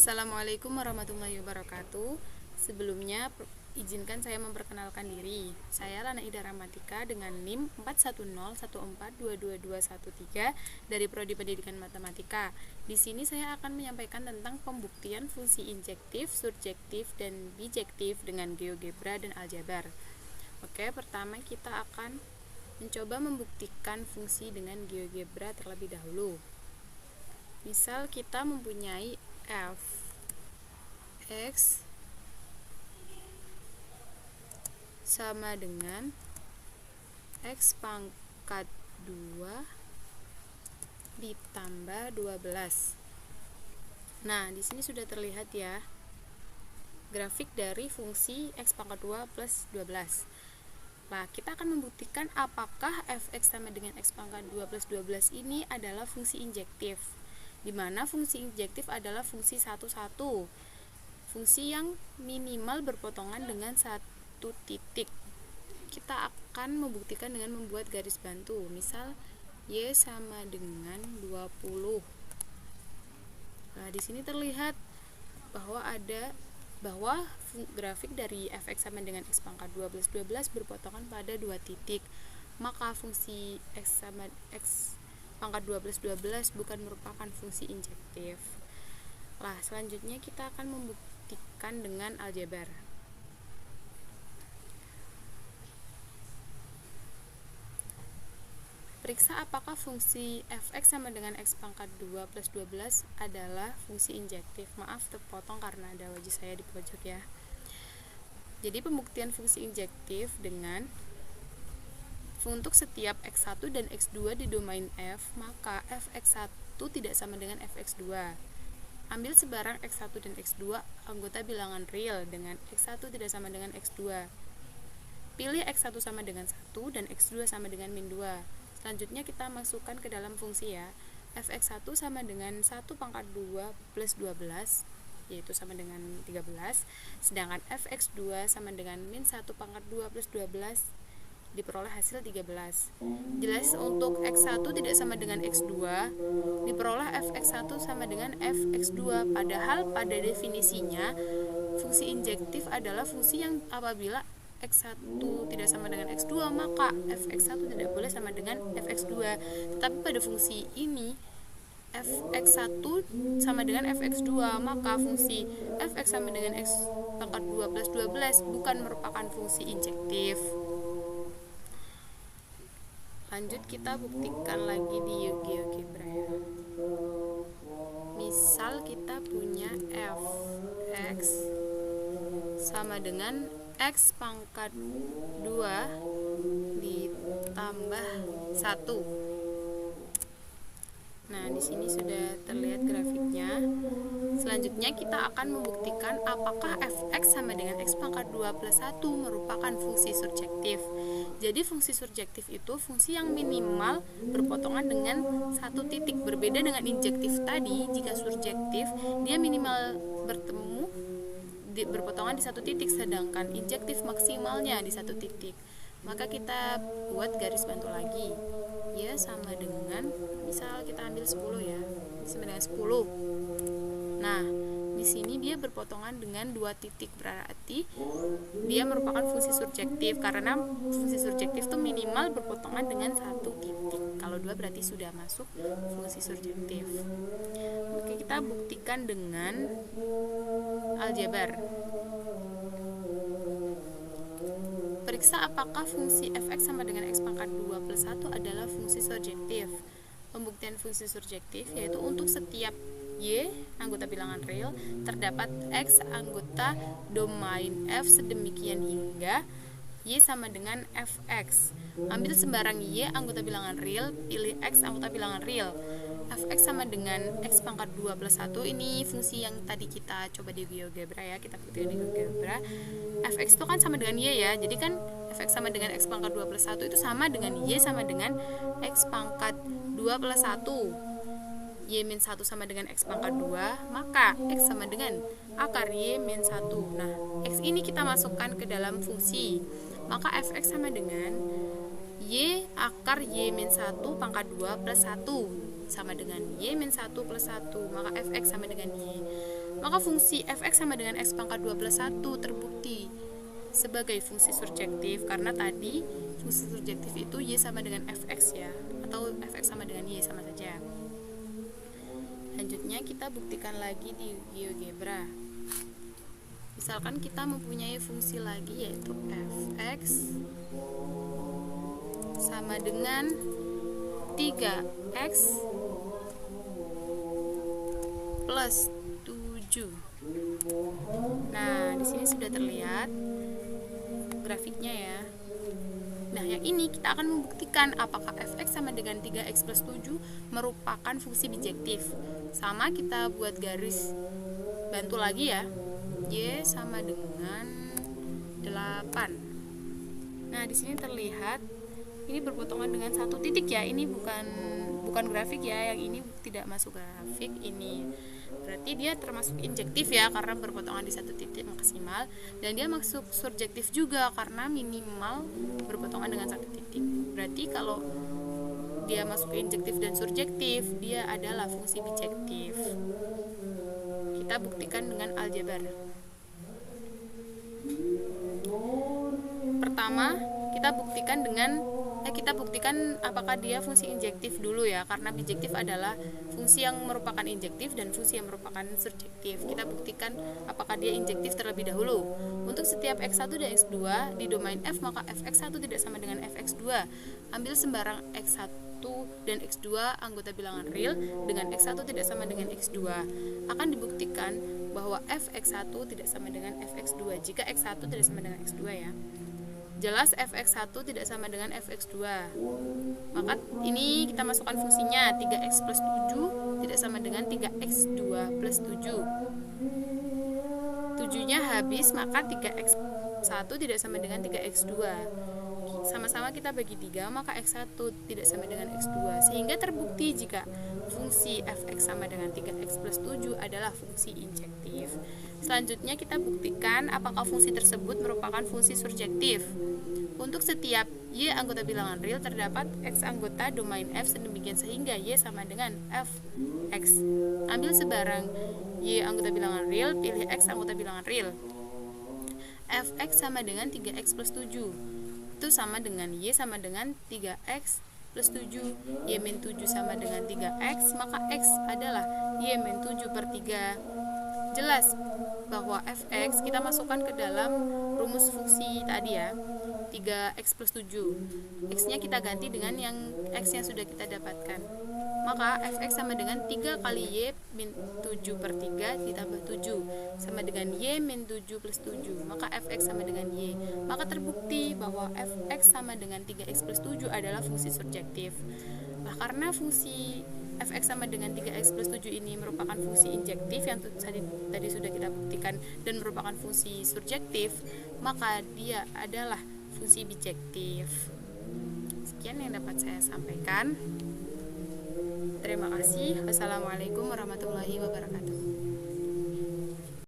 Assalamualaikum warahmatullahi wabarakatuh. Sebelumnya izinkan saya memperkenalkan diri. Saya Lana Ida Rahmatika dengan NIM 41014222113 dari Prodi Pendidikan Matematika. Di sini saya akan menyampaikan tentang pembuktian fungsi injektif, surjektif, dan bijektif dengan GeoGebra dan aljabar. Oke, pertama kita akan mencoba membuktikan fungsi dengan GeoGebra terlebih dahulu. Misal kita mempunyai f x sama dengan x pangkat 2 ditambah 12. Nah, di sini sudah terlihat ya grafik dari fungsi x pangkat 2 plus 12. Nah, kita akan membuktikan apakah fx sama dengan x pangkat 2 plus 12 ini adalah fungsi injektif, di mana fungsi injektif adalah fungsi 1, fungsi yang minimal berpotongan dengan satu titik. Kita akan membuktikan dengan membuat garis bantu. Misal y sama dengan 20. Nah, di sini terlihat bahwa grafik dari fx sama dengan x pangkat 2 plus 12 berpotongan pada dua titik. Maka fungsi x pangkat 2 plus 12 bukan merupakan fungsi injektif. Nah, selanjutnya kita akan membuktikan dengan aljabar. Periksa apakah fungsi fx sama dengan x pangkat 2 plus 12 adalah fungsi injektif. Maaf, terpotong karena ada wajah saya di pojok ya. Jadi pembuktian fungsi injektif dengan untuk setiap x1 dan x2 di domain f, maka fx1 tidak sama dengan fx2. Ambil sebarang x1 dan x2 anggota bilangan real dengan x1 tidak sama dengan x2. Pilih x1 sama dengan 1 dan x2 sama dengan min 2. Selanjutnya kita masukkan ke dalam fungsi ya. fx1 sama dengan 1 pangkat 2 plus 12, yaitu sama dengan 13. Sedangkan fx2 sama dengan min 1 pangkat 2 plus 12, diperoleh hasil 13. Jelas untuk x1 tidak sama dengan x2, diperoleh fx1 sama dengan fx2. Padahal pada definisinya fungsi injektif adalah fungsi yang apabila x1 tidak sama dengan x2, maka fx1 tidak boleh sama dengan fx2. Tetapi pada fungsi ini fx1 sama dengan fx2, maka fungsi fx sama dengan x pangkat 2 plus 12 bukan merupakan fungsi injektif. Lanjut kita buktikan lagi di GeoGebra ya. Misal kita punya fx sama dengan x pangkat 2 ditambah 1. Nah, di sini sudah terlihat grafiknya. Selanjutnya kita akan membuktikan apakah fx sama dengan x pangkat 2 plus 1 merupakan fungsi surjektif. Jadi fungsi surjektif itu fungsi yang minimal berpotongan dengan satu titik. Berbeda dengan injektif tadi, jika surjektif dia minimal berpotongan di satu titik, sedangkan injektif maksimalnya di satu titik. Maka kita buat garis bantu lagi. Ya, sama dengan, misal kita ambil 10 ya. Sama dengan 10. Nah, di sini dia berpotongan dengan dua titik, berarti dia merupakan fungsi surjektif karena fungsi surjektif itu minimal berpotongan dengan satu titik. Kalau dua berarti sudah masuk fungsi surjektif. Oke, kita buktikan dengan aljabar. Periksa apakah fungsi fx sama dengan x pangkat 2 plus 1 adalah fungsi surjektif. Pembuktian fungsi surjektif yaitu untuk setiap y anggota bilangan real terdapat x anggota domain f sedemikian hingga y sama dengan fx. Ambil sembarang y anggota bilangan real, pilih x anggota bilangan real. fx sama dengan x pangkat 2 plus 1, ini fungsi yang tadi kita coba di GeoGebra ya, kita buktikan di GeoGebra. fx itu kan sama dengan y ya, jadi kan fx sama dengan x pangkat 2 plus 1 itu sama dengan y sama dengan x pangkat 2 plus 1. Y min 1 sama dengan x pangkat 2, maka x sama dengan akar y min 1. Nah, x ini kita masukkan ke dalam fungsi, maka fx sama dengan y akar y min 1 pangkat 2 plus 1 sama dengan y min 1 plus 1, maka fx sama dengan y. maka fungsi fx sama dengan x pangkat 2 plus 1 terbukti sebagai fungsi surjektif, karena tadi fungsi surjektif itu y sama dengan fx ya, atau fx sama dengan y sama saja. Selanjutnya kita buktikan lagi di GeoGebra. Misalkan kita mempunyai fungsi lagi yaitu fx sama dengan 3x plus 7. Nah, di sini sudah terlihat grafiknya ya. Nah, yang ini kita akan membuktikan apakah fx sama dengan 3x plus 7 merupakan fungsi bijektif. Sama, kita buat garis bantu lagi ya. Y sama dengan 8. Nah, di sini terlihat ini berpotongan dengan satu titik ya. Ini bukan grafik ya, yang ini tidak masuk grafik. Ini berarti dia termasuk injektif ya, karena berpotongan di satu titik maksimal, dan dia masuk surjektif juga karena minimal berpotongan dengan satu titik. Berarti kalau dia masuk injektif dan surjektif, dia adalah fungsi bijektif. Kita buktikan dengan aljabar. Pertama, kita buktikan apakah dia fungsi injektif dulu ya, karena bijektif adalah fungsi yang merupakan injektif dan fungsi yang merupakan surjektif. Kita buktikan apakah dia injektif terlebih dahulu. Untuk setiap x1 dan x2 di domain f, maka fx1 tidak sama dengan fx2. Ambil sembarang x1 dan x2 anggota bilangan real dengan x1 tidak sama dengan x2. Akan dibuktikan bahwa fx1 tidak sama dengan fx2 jika x1 tidak sama dengan x2 ya. Jelas fx1 tidak sama dengan fx2. Maka ini kita masukkan fungsinya, 3x plus 7 tidak sama dengan 3x2 plus 7. 7-nya habis, maka 3x1 tidak sama dengan 3x2. Sama-sama kita bagi 3, maka x1 tidak sama dengan x2. Sehingga terbukti jika fungsi fx sama dengan 3x plus 7 adalah fungsi injektif. Selanjutnya kita buktikan apakah fungsi tersebut merupakan fungsi surjektif. Untuk setiap y anggota bilangan real terdapat x anggota domain f sedemikian sehingga y sama dengan fx. Ambil sebarang y anggota bilangan real, pilih x anggota bilangan real. Fx sama dengan 3x plus 7. Itu sama dengan y sama dengan 3x plus 7. Y min 7 sama dengan 3x, maka x adalah y min 7 per 3. Jelas bahwa fx kita masukkan ke dalam rumus fungsi tadi ya, 3x plus 7. X-nya kita ganti dengan yang x yang sudah kita dapatkan. Maka fx sama dengan 3 kali y min 7 per 3 ditambah 7 sama dengan y min 7 plus 7. Maka fx sama dengan y. Maka terbukti bahwa fx sama dengan 3x plus 7 adalah fungsi surjektif. Nah, karena fungsi fx sama dengan 3x plus 7 ini merupakan fungsi injektif yang tadi sudah kita buktikan dan merupakan fungsi surjektif, maka dia adalah fungsi bijektif. Sekian yang dapat saya sampaikan. Terima kasih. Wassalamualaikum warahmatullahi wabarakatuh.